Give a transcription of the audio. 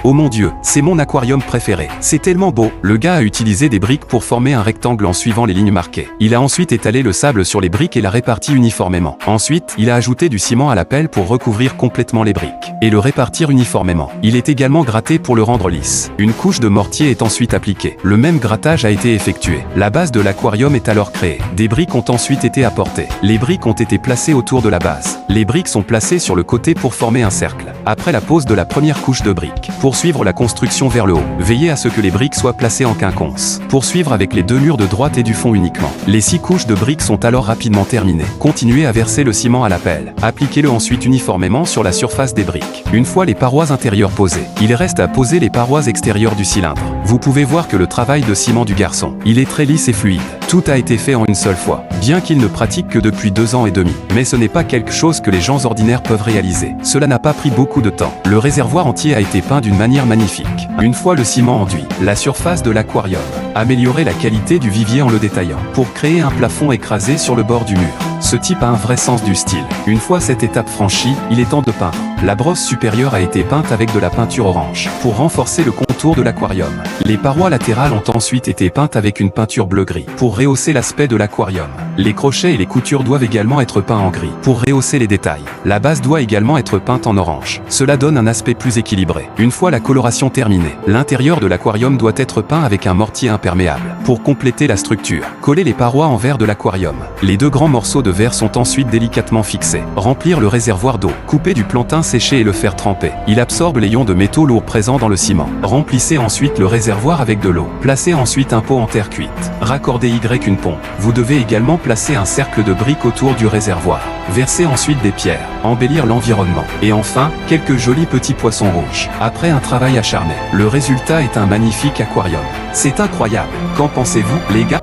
Oh mon Dieu, c'est mon aquarium préféré. C'est tellement beau. Le gars a utilisé des briques pour former un rectangle en suivant les lignes marquées. Il a ensuite étalé le sable sur les briques et l'a réparti uniformément. Ensuite, il a ajouté du ciment à la pelle pour recouvrir complètement les briques et le répartir uniformément. Il est également gratté pour le rendre lisse. Une couche de mortier est ensuite appliquée. Le même grattage a été effectué. La base de l'aquarium est alors créée. Des briques ont ensuite été apportées. Les briques ont été placées autour de la base. Les briques sont placées sur le côté pour former un cercle. Après la pose de la première couche de briques, poursuivre la construction vers le haut. Veillez à ce que les briques soient placées en quinconce. Poursuivre avec les deux murs de droite et du fond uniquement. Les 6 couches de briques sont alors rapidement terminées. Continuez à verser le ciment à la pelle. Appliquez-le ensuite uniformément sur la surface des briques. Une fois les parois intérieures posées, il reste à poser les parois extérieures du cylindre. Vous pouvez voir que le travail de ciment du garçon, il est très lisse et fluide. Tout a été fait en une seule fois, bien qu'il ne pratique que depuis 2 ans et demi. Mais ce n'est pas quelque chose que les gens ordinaires peuvent réaliser. Cela n'a pas pris beaucoup de temps. Le réservoir entier a été peint d'une manière magnifique. Une fois le ciment enduit, la surface de l'aquarium. Améliorer la qualité du vivier en le détaillant, pour créer un plafond écrasé sur le bord du mur. Ce type a un vrai sens du style. Une fois cette étape franchie, il est temps de peindre. La brosse supérieure a été peinte avec de la peinture orange, pour renforcer le contour de l'aquarium. Les parois latérales ont ensuite été peintes avec une peinture bleu-gris, pour rehausser l'aspect de l'aquarium. Les crochets et les coutures doivent également être peints en gris, pour rehausser les détails. La base doit également être peinte en orange. Cela donne un aspect plus équilibré. Une fois la coloration terminée, l'intérieur de l'aquarium doit être peint avec un mortier imperméable, pour compléter la structure. Collez les parois en verre de l'aquarium. Les 2 grands morceaux de verre sont ensuite délicatement fixés. Remplir le réservoir d'eau. Couper du plantain séché et le faire tremper. Il absorbe les ions de métaux lourds présents dans le ciment. Remplissez ensuite le réservoir avec de l'eau. Placez ensuite un pot en terre cuite. Raccordez une pompe. Vous devez également placer un cercle de briques autour du réservoir. Versez ensuite des pierres. Embellir l'environnement. Et enfin, quelques jolis petits poissons rouges. Après un travail acharné, le résultat est un magnifique aquarium. C'est incroyable. Qu'en pensez-vous, les gars ?